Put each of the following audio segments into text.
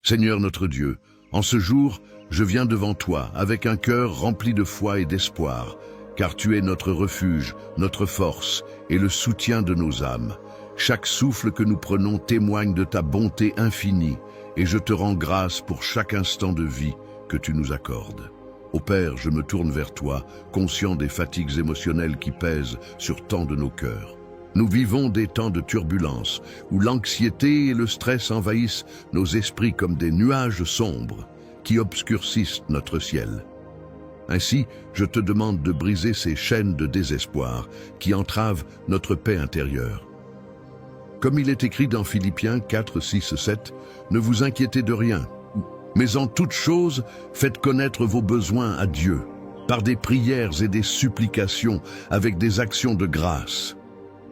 Seigneur notre Dieu, en ce jour, je viens devant toi avec un cœur rempli de foi et d'espoir, car tu es notre refuge, notre force et le soutien de nos âmes. Chaque souffle que nous prenons témoigne de ta bonté infinie, et je te rends grâce pour chaque instant de vie que tu nous accordes. Ô Père, je me tourne vers toi, conscient des fatigues émotionnelles qui pèsent sur tant de nos cœurs. Nous vivons des temps de turbulence, où l'anxiété et le stress envahissent nos esprits comme des nuages sombres qui obscurcissent notre ciel. Ainsi, je te demande de briser ces chaînes de désespoir qui entravent notre paix intérieure. Comme il est écrit dans Philippiens 4, 6, 7, « Ne vous inquiétez de rien, mais en toute chose, faites connaître vos besoins à Dieu, par des prières et des supplications, avec des actions de grâce.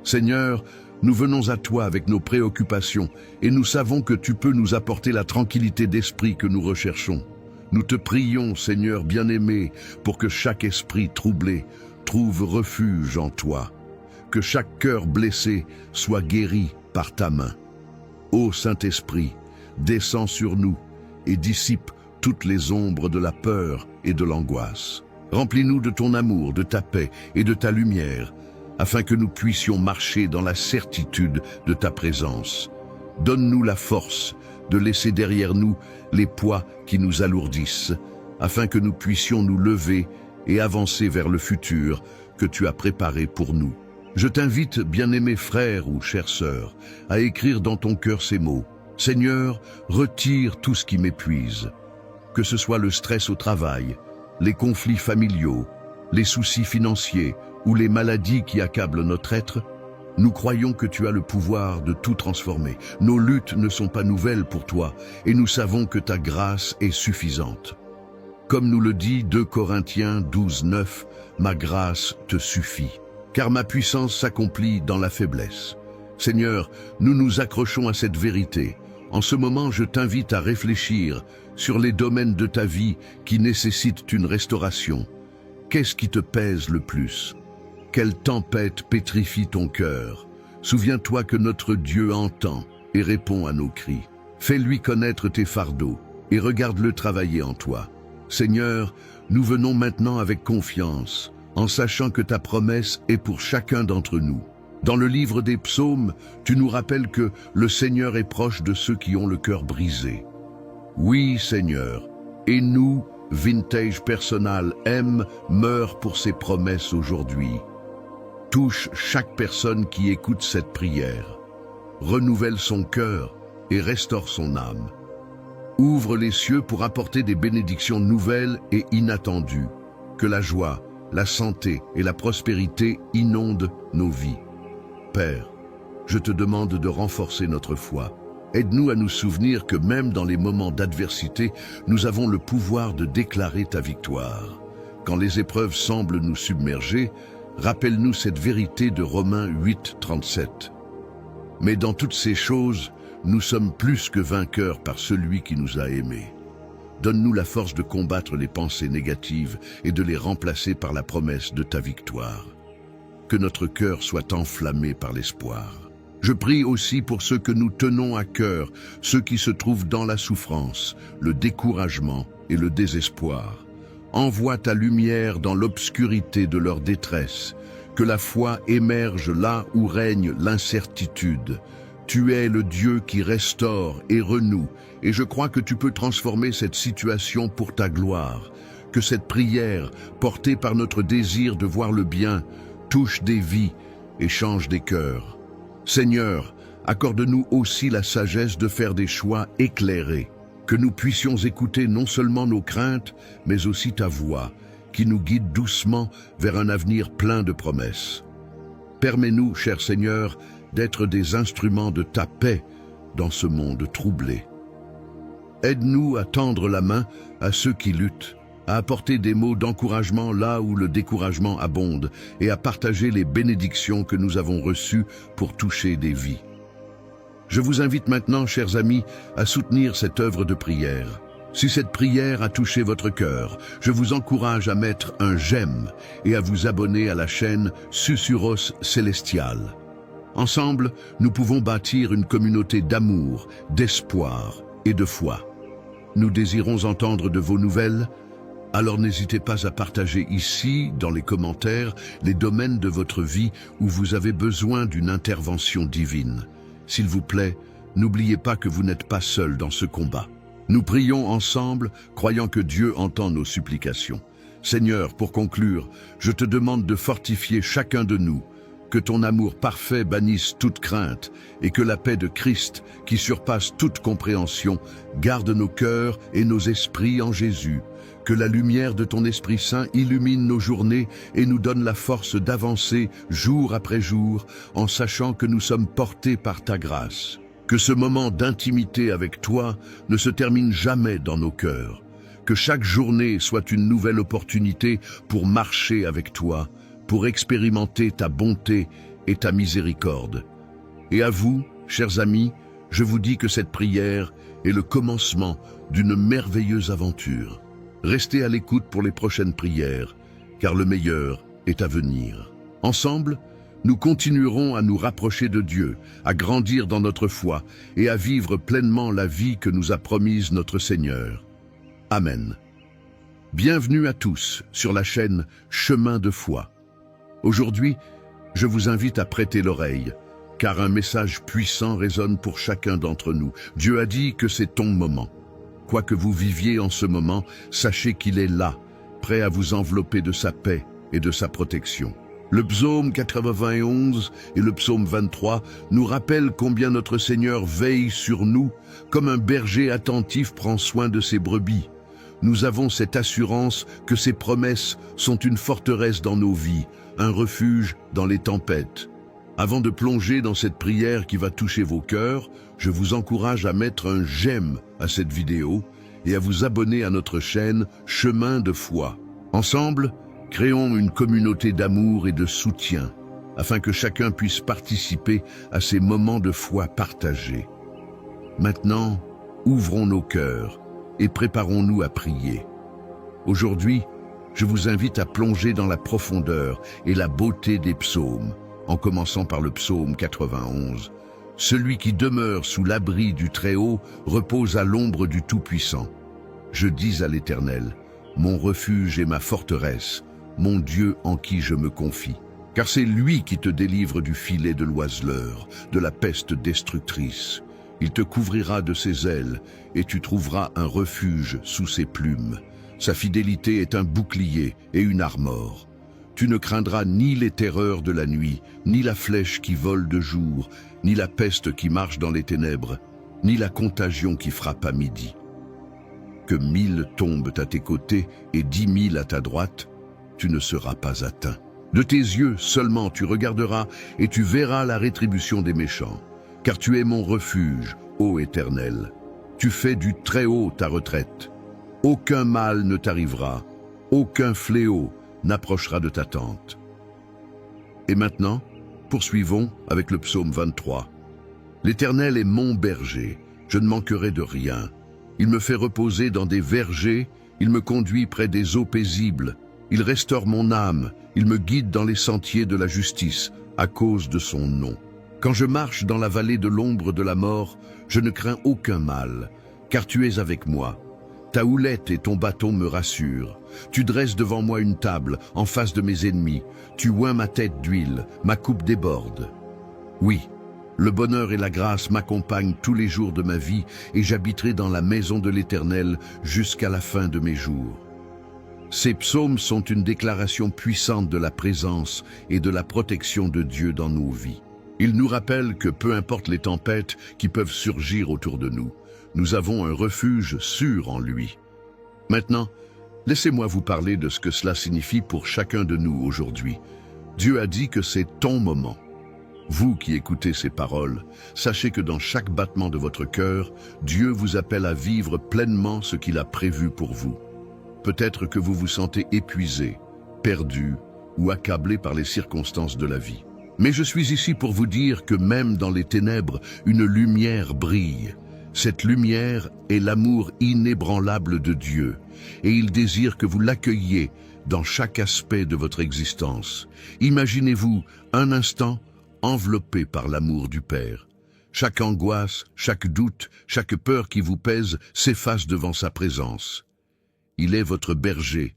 Seigneur, nous venons à toi avec nos préoccupations, et nous savons que tu peux nous apporter la tranquillité d'esprit que nous recherchons. Nous te prions, Seigneur bien-aimé, pour que chaque esprit troublé trouve refuge en toi, que chaque cœur blessé soit guéri par ta main. Ô Saint-Esprit, descends sur nous et dissipe toutes les ombres de la peur et de l'angoisse. Remplis-nous de ton amour, de ta paix et de ta lumière, afin que nous puissions marcher dans la certitude de ta présence. Donne-nous la force de laisser derrière nous les poids qui nous alourdissent, afin que nous puissions nous lever et avancer vers le futur que tu as préparé pour nous. Je t'invite, bien-aimé frère ou chère sœur, à écrire dans ton cœur ces mots. Seigneur, retire tout ce qui m'épuise, que ce soit le stress au travail, les conflits familiaux, les soucis financiers ou les maladies qui accablent notre être. Nous croyons que tu as le pouvoir de tout transformer. Nos luttes ne sont pas nouvelles pour toi et nous savons que ta grâce est suffisante. Comme nous le dit 2 Corinthiens 12, 9, « Ma grâce te suffit, car ma puissance s'accomplit dans la faiblesse. » Seigneur, nous nous accrochons à cette vérité. En ce moment, je t'invite à réfléchir sur les domaines de ta vie qui nécessitent une restauration. Qu'est-ce qui te pèse le plus? Quelle tempête pétrifie ton cœur? Souviens-toi que notre Dieu entend et répond à nos cris. Fais-lui connaître tes fardeaux et regarde-le travailler en toi. Seigneur, nous venons maintenant avec confiance, en sachant que ta promesse est pour chacun d'entre nous. Dans le livre des psaumes, tu nous rappelles que le Seigneur est proche de ceux qui ont le cœur brisé. Oui, Seigneur, et nous, Vintage Personal M, meurt pour ses promesses aujourd'hui. Touche chaque personne qui écoute cette prière. Renouvelle son cœur et restaure son âme. Ouvre les cieux pour apporter des bénédictions nouvelles et inattendues. Que la joie, la santé et la prospérité inondent nos vies. Père, je te demande de renforcer notre foi. Aide-nous à nous souvenir que même dans les moments d'adversité, nous avons le pouvoir de déclarer ta victoire. Quand les épreuves semblent nous submerger, rappelle-nous cette vérité de Romains 8, 37. Mais dans toutes ces choses, nous sommes plus que vainqueurs par celui qui nous a aimés. Donne-nous la force de combattre les pensées négatives et de les remplacer par la promesse de ta victoire. Que notre cœur soit enflammé par l'espoir. Je prie aussi pour ceux que nous tenons à cœur, ceux qui se trouvent dans la souffrance, le découragement et le désespoir. Envoie ta lumière dans l'obscurité de leur détresse, que la foi émerge là où règne l'incertitude. Tu es le Dieu qui restaure et renoue, et je crois que tu peux transformer cette situation pour ta gloire. Que cette prière, portée par notre désir de voir le bien, touche des vies et change des cœurs. Seigneur, accorde-nous aussi la sagesse de faire des choix éclairés, que nous puissions écouter non seulement nos craintes, mais aussi ta voix, qui nous guide doucement vers un avenir plein de promesses. Permets-nous, cher Seigneur, d'être des instruments de ta paix dans ce monde troublé. Aide-nous à tendre la main à ceux qui luttent, à apporter des mots d'encouragement là où le découragement abonde et à partager les bénédictions que nous avons reçues pour toucher des vies. Je vous invite maintenant, chers amis, à soutenir cette œuvre de prière. Si cette prière a touché votre cœur, je vous encourage à mettre un j'aime et à vous abonner à la chaîne Susurros Célestial. Ensemble, nous pouvons bâtir une communauté d'amour, d'espoir et de foi. Nous désirons entendre de vos nouvelles. Alors n'hésitez pas à partager ici, dans les commentaires, les domaines de votre vie où vous avez besoin d'une intervention divine. S'il vous plaît, n'oubliez pas que vous n'êtes pas seul dans ce combat. Nous prions ensemble, croyant que Dieu entend nos supplications. Seigneur, pour conclure, je te demande de fortifier chacun de nous, que ton amour parfait bannisse toute crainte et que la paix de Christ, qui surpasse toute compréhension, garde nos cœurs et nos esprits en Jésus. Que la lumière de ton Esprit Saint illumine nos journées et nous donne la force d'avancer jour après jour en sachant que nous sommes portés par ta grâce. Que ce moment d'intimité avec toi ne se termine jamais dans nos cœurs. Que chaque journée soit une nouvelle opportunité pour marcher avec toi, pour expérimenter ta bonté et ta miséricorde. Et à vous, chers amis, je vous dis que cette prière est le commencement d'une merveilleuse aventure. Restez à l'écoute pour les prochaines prières, car le meilleur est à venir. Ensemble, nous continuerons à nous rapprocher de Dieu, à grandir dans notre foi et à vivre pleinement la vie que nous a promise notre Seigneur. Amen. Bienvenue à tous sur la chaîne Chemin de foi. Aujourd'hui, je vous invite à prêter l'oreille, car un message puissant résonne pour chacun d'entre nous. Dieu a dit que c'est ton moment. Quoi que vous viviez en ce moment, sachez qu'il est là, prêt à vous envelopper de sa paix et de sa protection. Le psaume 91 et le psaume 23 nous rappellent combien notre Seigneur veille sur nous, comme un berger attentif prend soin de ses brebis. Nous avons cette assurance que ses promesses sont une forteresse dans nos vies, un refuge dans les tempêtes. Avant de plonger dans cette prière qui va toucher vos cœurs, je vous encourage à mettre un j'aime à cette vidéo et à vous abonner à notre chaîne Chemin de foi. Ensemble, créons une communauté d'amour et de soutien, afin que chacun puisse participer à ces moments de foi partagés. Maintenant, ouvrons nos cœurs et préparons-nous à prier. Aujourd'hui, je vous invite à plonger dans la profondeur et la beauté des psaumes, en commençant par le psaume 91. Celui qui demeure sous l'abri du Très-Haut repose à l'ombre du Tout-Puissant. Je dis à l'Éternel, mon refuge et ma forteresse, mon Dieu en qui je me confie. Car c'est lui qui te délivre du filet de l'oiseleur, de la peste destructrice. Il te couvrira de ses ailes et tu trouveras un refuge sous ses plumes. Sa fidélité est un bouclier et une armure. Tu ne craindras ni les terreurs de la nuit, ni la flèche qui vole de jour, ni la peste qui marche dans les ténèbres, ni la contagion qui frappe à midi. Que 1000 tombent à tes côtés et 10 000 à ta droite, tu ne seras pas atteint. De tes yeux seulement tu regarderas et tu verras la rétribution des méchants. Car tu es mon refuge, ô Éternel. Tu fais du Très-Haut ta retraite. Aucun mal ne t'arrivera, aucun fléau n'approchera de ta tente. Et maintenant, poursuivons avec le psaume 23. L'Éternel est mon berger, je ne manquerai de rien. Il me fait reposer dans des vergers, il me conduit près des eaux paisibles. Il restaure mon âme, il me guide dans les sentiers de la justice, à cause de son nom. Quand je marche dans la vallée de l'ombre de la mort, je ne crains aucun mal, car tu es avec moi. Ta houlette et ton bâton me rassurent. Tu dresses devant moi une table, en face de mes ennemis. Tu oins ma tête d'huile, ma coupe déborde. Oui, le bonheur et la grâce m'accompagnent tous les jours de ma vie, et j'habiterai dans la maison de l'Éternel jusqu'à la fin de mes jours. Ces psaumes sont une déclaration puissante de la présence et de la protection de Dieu dans nos vies. Ils nous rappellent que peu importe les tempêtes qui peuvent surgir autour de nous, nous avons un refuge sûr en lui. Maintenant, laissez-moi vous parler de ce que cela signifie pour chacun de nous aujourd'hui. Dieu a dit que c'est ton moment. Vous qui écoutez ces paroles, sachez que dans chaque battement de votre cœur, Dieu vous appelle à vivre pleinement ce qu'il a prévu pour vous. Peut-être que vous vous sentez épuisé, perdu ou accablé par les circonstances de la vie. Mais je suis ici pour vous dire que même dans les ténèbres, une lumière brille. Cette lumière est l'amour inébranlable de Dieu, et il désire que vous l'accueilliez dans chaque aspect de votre existence. Imaginez-vous un instant enveloppé par l'amour du Père. Chaque angoisse, chaque doute, chaque peur qui vous pèse s'efface devant sa présence. Il est votre berger,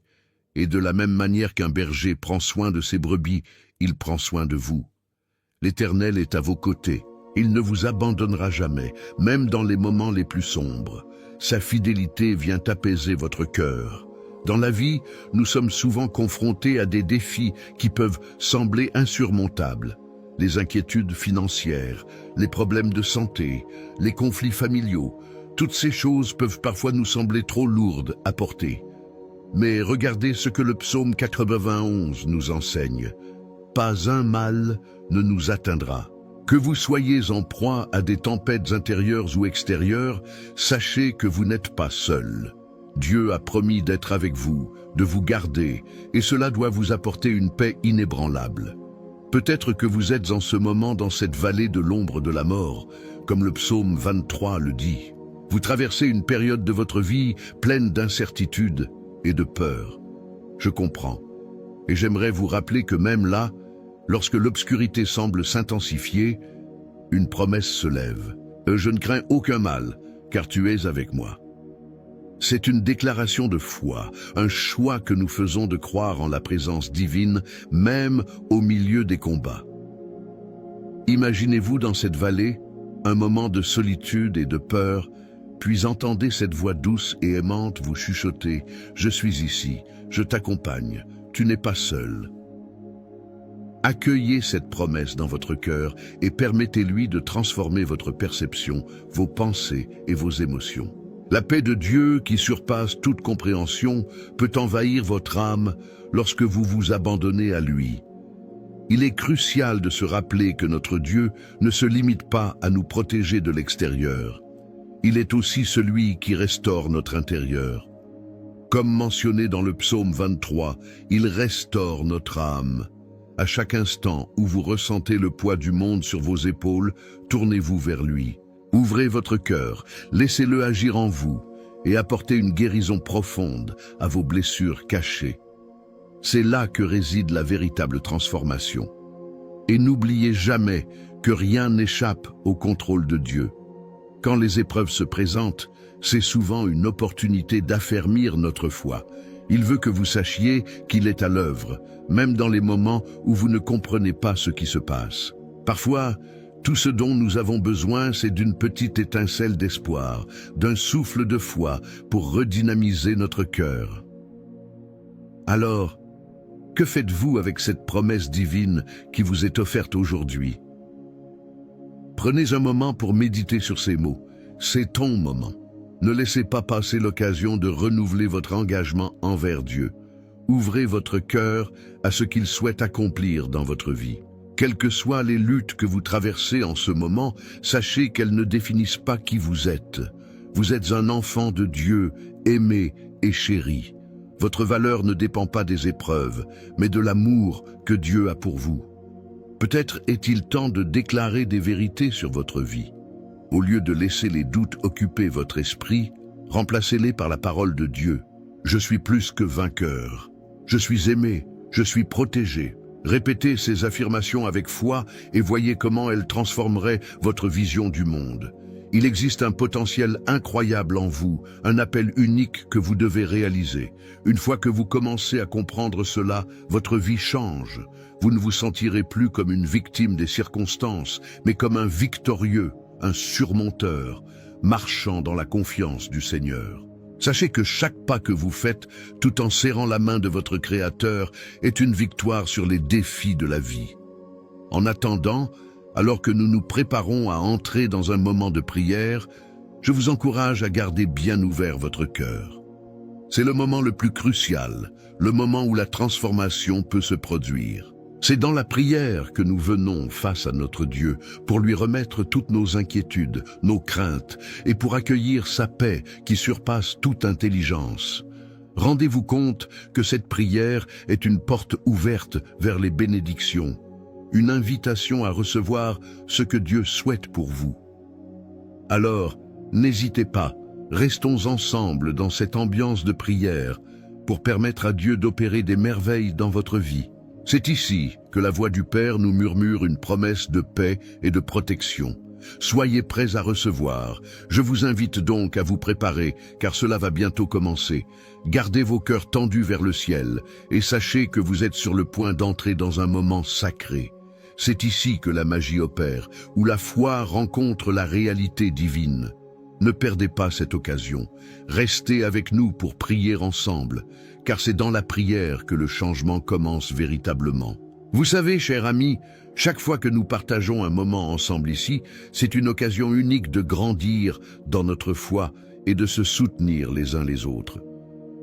et de la même manière qu'un berger prend soin de ses brebis, il prend soin de vous. L'Éternel est à vos côtés. Il ne vous abandonnera jamais, même dans les moments les plus sombres. Sa fidélité vient apaiser votre cœur. Dans la vie, nous sommes souvent confrontés à des défis qui peuvent sembler insurmontables. Les inquiétudes financières, les problèmes de santé, les conflits familiaux, toutes ces choses peuvent parfois nous sembler trop lourdes à porter. Mais regardez ce que le psaume 91 nous enseigne. Pas un mal ne nous atteindra. Que vous soyez en proie à des tempêtes intérieures ou extérieures, sachez que vous n'êtes pas seul. Dieu a promis d'être avec vous, de vous garder, et cela doit vous apporter une paix inébranlable. Peut-être que vous êtes en ce moment dans cette vallée de l'ombre de la mort, comme le psaume 23 le dit. Vous traversez une période de votre vie pleine d'incertitude et de peur. Je comprends. Et j'aimerais vous rappeler que même là, lorsque l'obscurité semble s'intensifier, une promesse se lève. Je ne crains aucun mal, car tu es avec moi. C'est une déclaration de foi, un choix que nous faisons de croire en la présence divine, même au milieu des combats. Imaginez-vous dans cette vallée, un moment de solitude et de peur, puis entendez cette voix douce et aimante vous chuchoter « Je suis ici, je t'accompagne, tu n'es pas seul ». Accueillez cette promesse dans votre cœur et permettez-lui de transformer votre perception, vos pensées et vos émotions. La paix de Dieu, qui surpasse toute compréhension, peut envahir votre âme lorsque vous vous abandonnez à lui. Il est crucial de se rappeler que notre Dieu ne se limite pas à nous protéger de l'extérieur. Il est aussi celui qui restaure notre intérieur. Comme mentionné dans le psaume 23, il restaure notre âme. À chaque instant où vous ressentez le poids du monde sur vos épaules, tournez-vous vers lui. Ouvrez votre cœur, laissez-le agir en vous et apportez une guérison profonde à vos blessures cachées. C'est là que réside la véritable transformation. Et n'oubliez jamais que rien n'échappe au contrôle de Dieu. Quand les épreuves se présentent, c'est souvent une opportunité d'affermir notre foi. Il veut que vous sachiez qu'il est à l'œuvre, même dans les moments où vous ne comprenez pas ce qui se passe. Parfois, tout ce dont nous avons besoin, c'est d'une petite étincelle d'espoir, d'un souffle de foi pour redynamiser notre cœur. Alors, que faites-vous avec cette promesse divine qui vous est offerte aujourd'hui? Prenez un moment pour méditer sur ces mots. C'est ton moment. Ne laissez pas passer l'occasion de renouveler votre engagement envers Dieu. Ouvrez votre cœur à ce qu'il souhaite accomplir dans votre vie. Quelles que soient les luttes que vous traversez en ce moment, sachez qu'elles ne définissent pas qui vous êtes. Vous êtes un enfant de Dieu, aimé et chéri. Votre valeur ne dépend pas des épreuves, mais de l'amour que Dieu a pour vous. Peut-être est-il temps de déclarer des vérités sur votre vie. Au lieu de laisser les doutes occuper votre esprit, remplacez-les par la parole de Dieu. Je suis plus que vainqueur. Je suis aimé. Je suis protégé. Répétez ces affirmations avec foi et voyez comment elles transformeraient votre vision du monde. Il existe un potentiel incroyable en vous, un appel unique que vous devez réaliser. Une fois que vous commencez à comprendre cela, votre vie change. Vous ne vous sentirez plus comme une victime des circonstances, mais comme un victorieux, un surmonteur, marchant dans la confiance du Seigneur. Sachez que chaque pas que vous faites, tout en serrant la main de votre Créateur, est une victoire sur les défis de la vie. En attendant, alors que nous nous préparons à entrer dans un moment de prière, je vous encourage à garder bien ouvert votre cœur. C'est le moment le plus crucial, le moment où la transformation peut se produire. C'est dans la prière que nous venons face à notre Dieu pour lui remettre toutes nos inquiétudes, nos craintes et pour accueillir sa paix qui surpasse toute intelligence. Rendez-vous compte que cette prière est une porte ouverte vers les bénédictions, une invitation à recevoir ce que Dieu souhaite pour vous. Alors, n'hésitez pas, restons ensemble dans cette ambiance de prière pour permettre à Dieu d'opérer des merveilles dans votre vie. C'est ici que la voix du Père nous murmure une promesse de paix et de protection. Soyez prêts à recevoir. Je vous invite donc à vous préparer, car cela va bientôt commencer. Gardez vos cœurs tendus vers le ciel, et sachez que vous êtes sur le point d'entrer dans un moment sacré. C'est ici que la magie opère, où la foi rencontre la réalité divine. Ne perdez pas cette occasion. Restez avec nous pour prier ensemble, car c'est dans la prière que le changement commence véritablement. Vous savez, chers amis, chaque fois que nous partageons un moment ensemble ici, c'est une occasion unique de grandir dans notre foi et de se soutenir les uns les autres.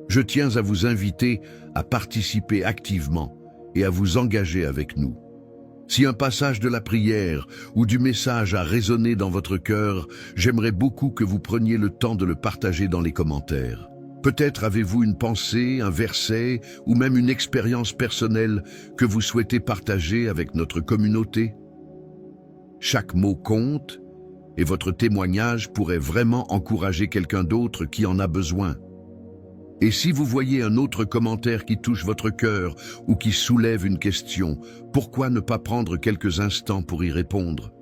Je tiens à vous inviter à participer activement et à vous engager avec nous. Si un passage de la prière ou du message a résonné dans votre cœur, j'aimerais beaucoup que vous preniez le temps de le partager dans les commentaires. Peut-être avez-vous une pensée, un verset ou même une expérience personnelle que vous souhaitez partager avec notre communauté. Chaque mot compte et votre témoignage pourrait vraiment encourager quelqu'un d'autre qui en a besoin. Et si vous voyez un autre commentaire qui touche votre cœur ou qui soulève une question, pourquoi ne pas prendre quelques instants pour y répondre?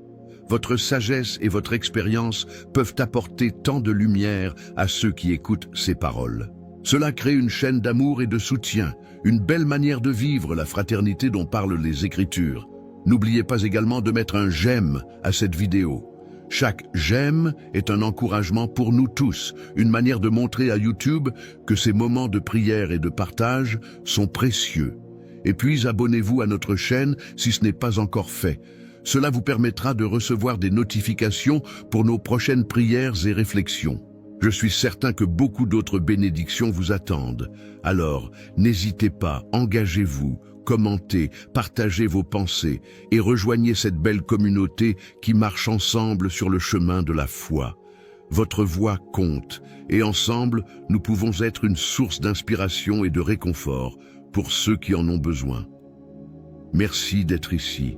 Votre sagesse et votre expérience peuvent apporter tant de lumière à ceux qui écoutent ces paroles. Cela crée une chaîne d'amour et de soutien, une belle manière de vivre la fraternité dont parlent les Écritures. N'oubliez pas également de mettre un j'aime à cette vidéo. Chaque j'aime est un encouragement pour nous tous, une manière de montrer à YouTube que ces moments de prière et de partage sont précieux. Et puis abonnez-vous à notre chaîne si ce n'est pas encore fait. Cela vous permettra de recevoir des notifications pour nos prochaines prières et réflexions. Je suis certain que beaucoup d'autres bénédictions vous attendent. Alors, n'hésitez pas, engagez-vous, commentez, partagez vos pensées et rejoignez cette belle communauté qui marche ensemble sur le chemin de la foi. Votre voix compte et ensemble, nous pouvons être une source d'inspiration et de réconfort pour ceux qui en ont besoin. Merci d'être ici,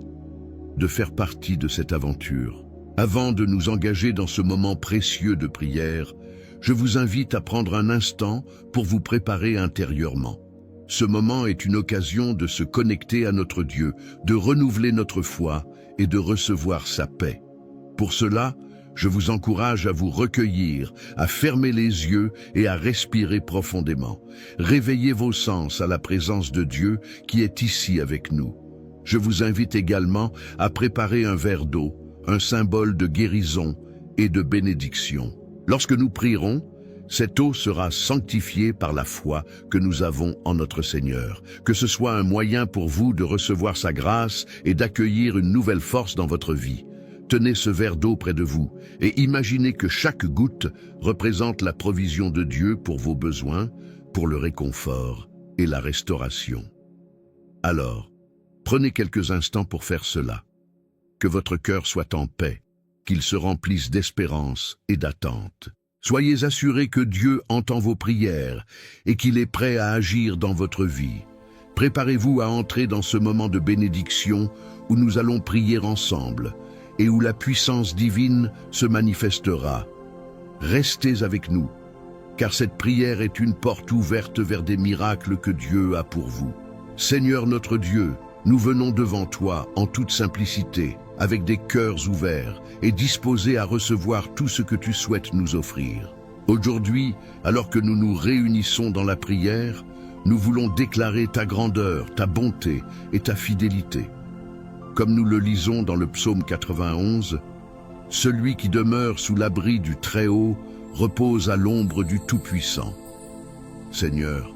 de faire partie de cette aventure. Avant de nous engager dans ce moment précieux de prière, je vous invite à prendre un instant pour vous préparer intérieurement. Ce moment est une occasion de se connecter à notre Dieu, de renouveler notre foi et de recevoir sa paix. Pour cela, je vous encourage à vous recueillir, à fermer les yeux et à respirer profondément. Réveillez vos sens à la présence de Dieu qui est ici avec nous. Je vous invite également à préparer un verre d'eau, un symbole de guérison et de bénédiction. Lorsque nous prierons, cette eau sera sanctifiée par la foi que nous avons en notre Seigneur. Que ce soit un moyen pour vous de recevoir sa grâce et d'accueillir une nouvelle force dans votre vie. Tenez ce verre d'eau près de vous et imaginez que chaque goutte représente la provision de Dieu pour vos besoins, pour le réconfort et la restauration. Alors, prenez quelques instants pour faire cela. Que votre cœur soit en paix, qu'il se remplisse d'espérance et d'attente. Soyez assurés que Dieu entend vos prières et qu'il est prêt à agir dans votre vie. Préparez-vous à entrer dans ce moment de bénédiction où nous allons prier ensemble et où la puissance divine se manifestera. Restez avec nous, car cette prière est une porte ouverte vers des miracles que Dieu a pour vous. Seigneur notre Dieu, nous venons devant toi en toute simplicité, avec des cœurs ouverts et disposés à recevoir tout ce que tu souhaites nous offrir. Aujourd'hui, alors que nous nous réunissons dans la prière, nous voulons déclarer ta grandeur, ta bonté et ta fidélité. Comme nous le lisons dans le psaume 91, « Celui qui demeure sous l'abri du Très-Haut repose à l'ombre du Tout-Puissant. » Seigneur,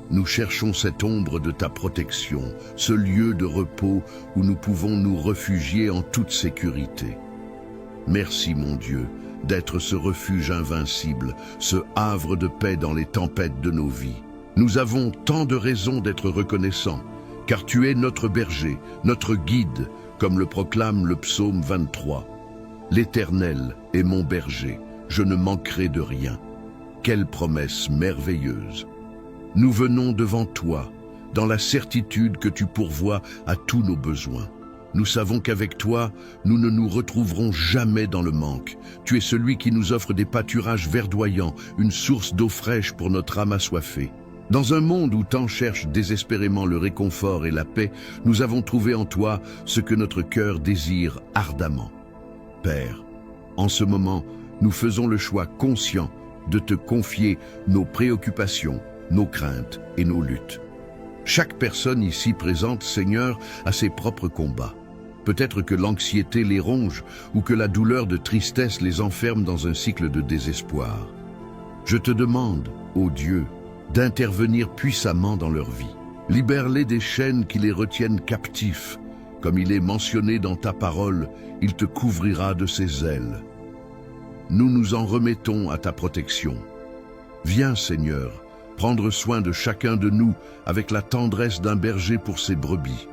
nous cherchons cette ombre de ta protection, ce lieu de repos où nous pouvons nous réfugier en toute sécurité. Merci, mon Dieu, d'être ce refuge invincible, ce havre de paix dans les tempêtes de nos vies. Nous avons tant de raisons d'être reconnaissants, car tu es notre berger, notre guide, comme le proclame le psaume 23. L'Éternel est mon berger, je ne manquerai de rien. Quelle promesse merveilleuse! Nous venons devant toi, dans la certitude que tu pourvois à tous nos besoins. Nous savons qu'avec toi, nous ne nous retrouverons jamais dans le manque. Tu es celui qui nous offre des pâturages verdoyants, une source d'eau fraîche pour notre âme assoiffée. Dans un monde où tant cherche désespérément le réconfort et la paix, nous avons trouvé en toi ce que notre cœur désire ardemment. Père, En ce moment, nous faisons le choix conscient de te confier nos préoccupations, nos craintes et nos luttes. Chaque personne ici présente, Seigneur, a ses propres combats. Peut-être que l'anxiété les ronge ou que la douleur de tristesse les enferme dans un cycle de désespoir. Je te demande, ô Dieu, d'intervenir puissamment dans leur vie. Libère-les des chaînes qui les retiennent captifs. Comme il est mentionné dans ta parole, il te couvrira de ses ailes. Nous nous en remettons à ta protection. Viens, Seigneur, prendre soin de chacun de nous avec la tendresse d'un berger pour ses brebis.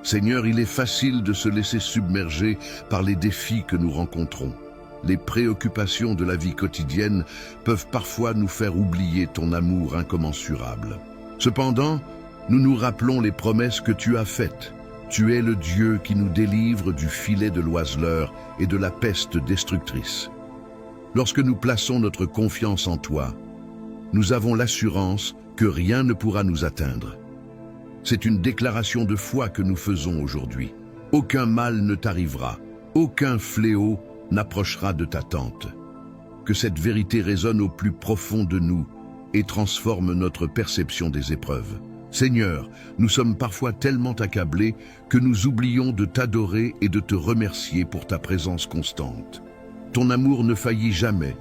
Seigneur, il est facile de se laisser submerger par les défis que nous rencontrons. Les préoccupations de la vie quotidienne peuvent parfois nous faire oublier ton amour incommensurable. Cependant, nous nous rappelons les promesses que tu as faites. Tu es le Dieu qui nous délivre du filet de l'oiseleur et de la peste destructrice. Lorsque nous plaçons notre confiance en toi, nous avons l'assurance que rien ne pourra nous atteindre. C'est une déclaration de foi que nous faisons aujourd'hui. Aucun mal ne t'arrivera, aucun fléau n'approchera de ta tente. Que cette vérité résonne au plus profond de nous et transforme notre perception des épreuves. Seigneur, nous sommes parfois tellement accablés que nous oublions de t'adorer et de te remercier pour ta présence constante. Ton amour ne faillit jamais,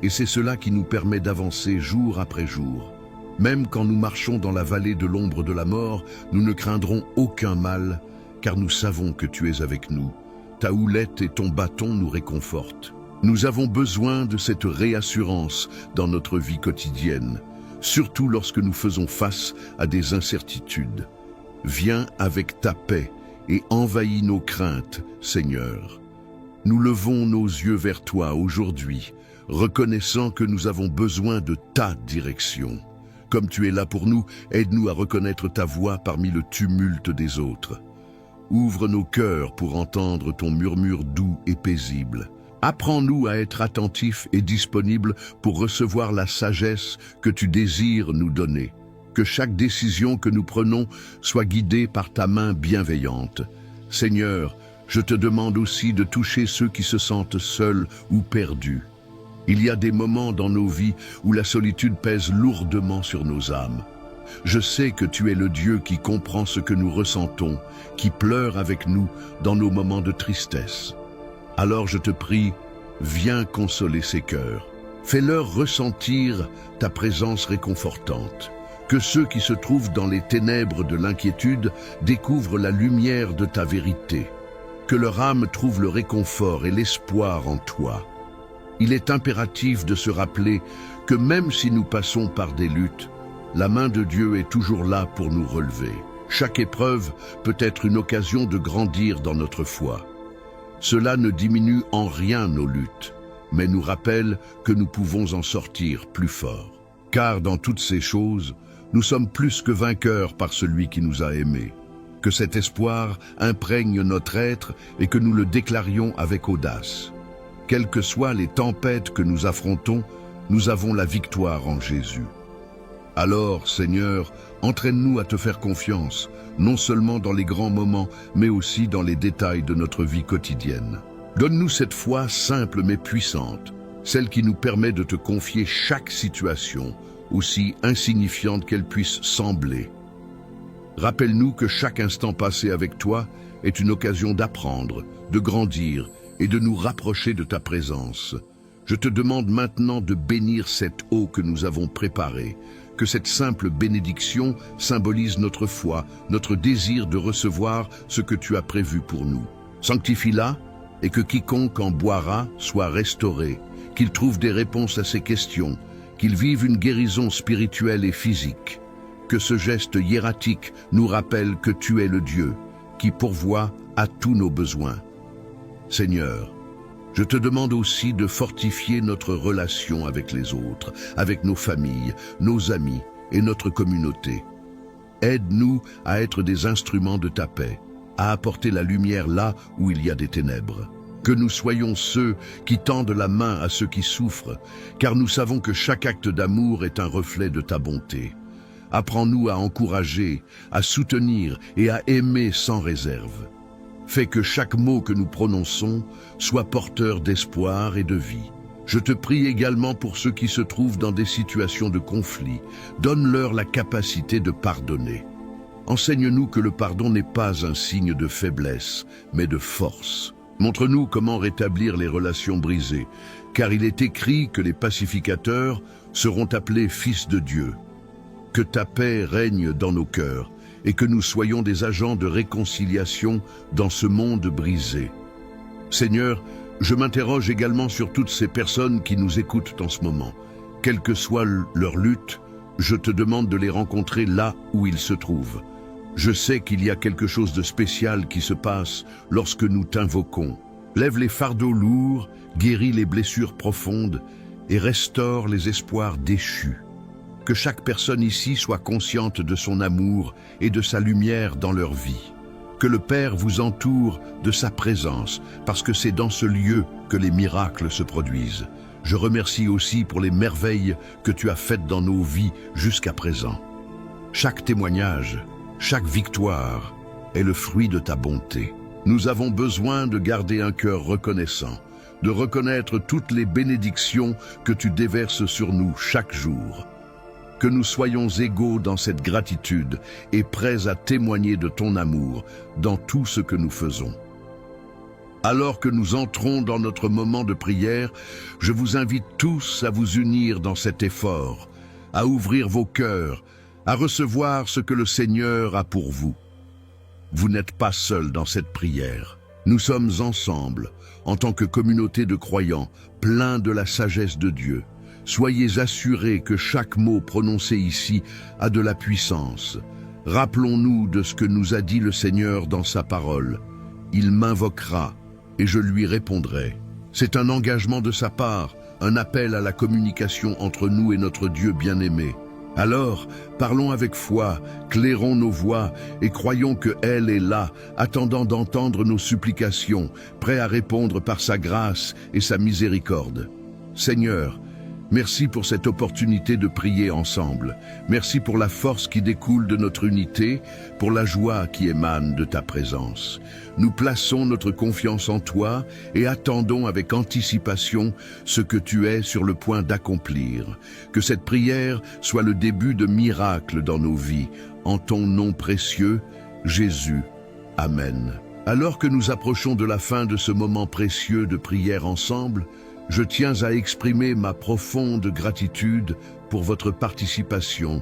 et c'est cela qui nous permet d'avancer jour après jour. Même quand nous marchons dans la vallée de l'ombre de la mort, nous ne craindrons aucun mal, car nous savons que tu es avec nous. Ta houlette et ton bâton nous réconfortent. Nous avons besoin de cette réassurance dans notre vie quotidienne, surtout lorsque nous faisons face à des incertitudes. Viens avec ta paix et envahis nos craintes, Seigneur. Nous levons nos yeux vers toi aujourd'hui, reconnaissant que nous avons besoin de ta direction. Comme tu es là pour nous, aide-nous à reconnaître ta voix parmi le tumulte des autres. Ouvre nos cœurs pour entendre ton murmure doux et paisible. Apprends-nous à être attentifs et disponibles pour recevoir la sagesse que tu désires nous donner. Que chaque décision que nous prenons soit guidée par ta main bienveillante. Seigneur, je te demande aussi de toucher ceux qui se sentent seuls ou perdus. Il y a des moments dans nos vies où la solitude pèse lourdement sur nos âmes. Je sais que tu es le Dieu qui comprend ce que nous ressentons, qui pleure avec nous dans nos moments de tristesse. Alors je te prie, viens consoler ces cœurs. Fais-leur ressentir ta présence réconfortante. Que ceux qui se trouvent dans les ténèbres de l'inquiétude découvrent la lumière de ta vérité. Que leur âme trouve le réconfort et l'espoir en toi. Il est impératif de se rappeler que même si nous passons par des luttes, la main de Dieu est toujours là pour nous relever. Chaque épreuve peut être une occasion de grandir dans notre foi. Cela ne diminue en rien nos luttes, mais nous rappelle que nous pouvons en sortir plus forts. Car dans toutes ces choses, nous sommes plus que vainqueurs par celui qui nous a aimés. Que cet espoir imprègne notre être et que nous le déclarions avec audace. Quelles que soient les tempêtes que nous affrontons, nous avons la victoire en Jésus. Alors, Seigneur, entraîne-nous à te faire confiance, non seulement dans les grands moments, mais aussi dans les détails de notre vie quotidienne. Donne-nous cette foi simple mais puissante, celle qui nous permet de te confier chaque situation, aussi insignifiante qu'elle puisse sembler. Rappelle-nous que chaque instant passé avec toi est une occasion d'apprendre, de grandir et de nous rapprocher de ta présence. Je te demande maintenant de bénir cette eau que nous avons préparée, que cette simple bénédiction symbolise notre foi, notre désir de recevoir ce que tu as prévu pour nous. Sanctifie-la et que quiconque en boira soit restauré, qu'il trouve des réponses à ses questions, qu'il vive une guérison spirituelle et physique. Que ce geste hiératique nous rappelle que tu es le Dieu qui pourvoit à tous nos besoins. Seigneur, je te demande aussi de fortifier notre relation avec les autres, avec nos familles, nos amis et notre communauté. Aide-nous à être des instruments de ta paix, à apporter la lumière là où il y a des ténèbres. Que nous soyons ceux qui tendent la main à ceux qui souffrent, car nous savons que chaque acte d'amour est un reflet de ta bonté. Apprends-nous à encourager, à soutenir et à aimer sans réserve. Fais que chaque mot que nous prononçons soit porteur d'espoir et de vie. Je te prie également pour ceux qui se trouvent dans des situations de conflit. Donne-leur la capacité de pardonner. Enseigne-nous que le pardon n'est pas un signe de faiblesse, mais de force. Montre-nous comment rétablir les relations brisées, car il est écrit que les pacificateurs seront appelés fils de Dieu. Que ta paix règne dans nos cœurs et que nous soyons des agents de réconciliation dans ce monde brisé. Seigneur, je m'interroge également sur toutes ces personnes qui nous écoutent en ce moment. Quelle que soit leur lutte, je te demande de les rencontrer là où ils se trouvent. Je sais qu'il y a quelque chose de spécial qui se passe lorsque nous t'invoquons. Lève les fardeaux lourds, guéris les blessures profondes et restaure les espoirs déchus. Que chaque personne ici soit consciente de son amour et de sa lumière dans leur vie. Que le Père vous entoure de sa présence, parce que c'est dans ce lieu que les miracles se produisent. Je remercie aussi pour les merveilles que tu as faites dans nos vies jusqu'à présent. Chaque témoignage, chaque victoire est le fruit de ta bonté. Nous avons besoin de garder un cœur reconnaissant, de reconnaître toutes les bénédictions que tu déverses sur nous chaque jour. Que nous soyons égaux dans cette gratitude et prêts à témoigner de ton amour dans tout ce que nous faisons. Alors que nous entrons dans notre moment de prière, je vous invite tous à vous unir dans cet effort, à ouvrir vos cœurs, à recevoir ce que le Seigneur a pour vous. Vous n'êtes pas seuls dans cette prière. Nous sommes ensemble, en tant que communauté de croyants, pleins de la sagesse de Dieu. Soyez assurés que chaque mot prononcé ici a de la puissance. Rappelons-nous de ce que nous a dit le Seigneur dans sa parole. Il m'invoquera et je lui répondrai. C'est un engagement de sa part, un appel à la communication entre nous et notre Dieu bien-aimé. Alors, parlons avec foi, clairons nos voix et croyons que elle est là, attendant d'entendre nos supplications, prêt à répondre par sa grâce et sa miséricorde. Seigneur, merci pour cette opportunité de prier ensemble. Merci pour la force qui découle de notre unité, pour la joie qui émane de ta présence. Nous plaçons notre confiance en toi et attendons avec anticipation ce que tu es sur le point d'accomplir. Que cette prière soit le début de miracles dans nos vies. En ton nom précieux, Jésus. Amen. Alors que nous approchons de la fin de ce moment précieux de prière ensemble, je tiens à exprimer ma profonde gratitude pour votre participation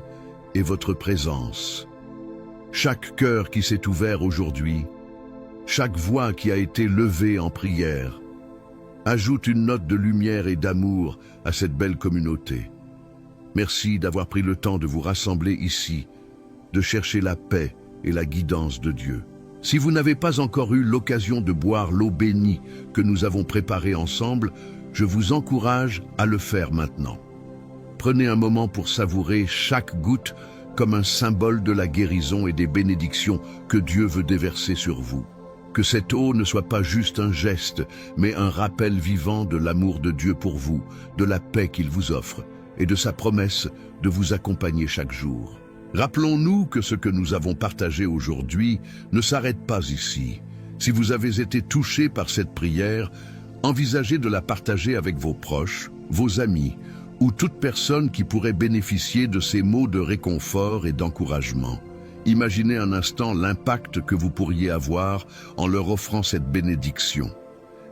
et votre présence. Chaque cœur qui s'est ouvert aujourd'hui, chaque voix qui a été levée en prière, ajoute une note de lumière et d'amour à cette belle communauté. Merci d'avoir pris le temps de vous rassembler ici, de chercher la paix et la guidance de Dieu. Si vous n'avez pas encore eu l'occasion de boire l'eau bénie que nous avons préparée ensemble, je vous encourage à le faire maintenant. Prenez un moment pour savourer chaque goutte comme un symbole de la guérison et des bénédictions que Dieu veut déverser sur vous. Que cette eau ne soit pas juste un geste, mais un rappel vivant de l'amour de Dieu pour vous, de la paix qu'il vous offre et de sa promesse de vous accompagner chaque jour. Rappelons-nous que ce que nous avons partagé aujourd'hui ne s'arrête pas ici. Si vous avez été touché par cette prière, envisagez de la partager avec vos proches, vos amis ou toute personne qui pourrait bénéficier de ces mots de réconfort et d'encouragement. Imaginez un instant l'impact que vous pourriez avoir en leur offrant cette bénédiction.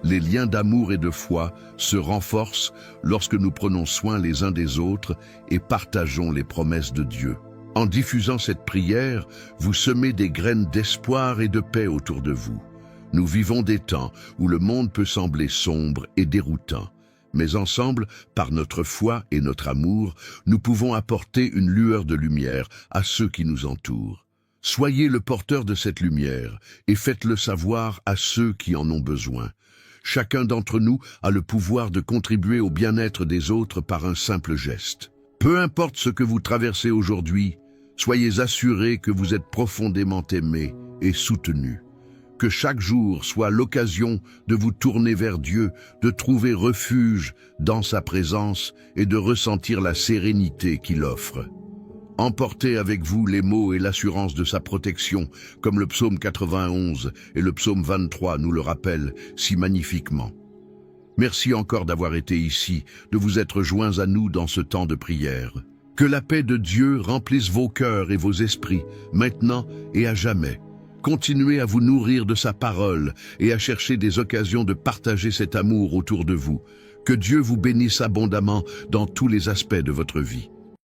Les liens d'amour et de foi se renforcent lorsque nous prenons soin les uns des autres et partageons les promesses de Dieu. En diffusant cette prière, vous semez des graines d'espoir et de paix autour de vous. Nous vivons des temps où le monde peut sembler sombre et déroutant. Mais ensemble, par notre foi et notre amour, nous pouvons apporter une lueur de lumière à ceux qui nous entourent. Soyez le porteur de cette lumière et faites-le savoir à ceux qui en ont besoin. Chacun d'entre nous a le pouvoir de contribuer au bien-être des autres par un simple geste. Peu importe ce que vous traversez aujourd'hui, soyez assurés que vous êtes profondément aimés et soutenus. Que chaque jour soit l'occasion de vous tourner vers Dieu, de trouver refuge dans sa présence et de ressentir la sérénité qu'il offre. Emportez avec vous les mots et l'assurance de sa protection, comme le psaume 91 et le psaume 23 nous le rappellent si magnifiquement. Merci encore d'avoir été ici, de vous être joints à nous dans ce temps de prière. Que la paix de Dieu remplisse vos cœurs et vos esprits, maintenant et à jamais. Continuez à vous nourrir de sa parole et à chercher des occasions de partager cet amour autour de vous. Que Dieu vous bénisse abondamment dans tous les aspects de votre vie.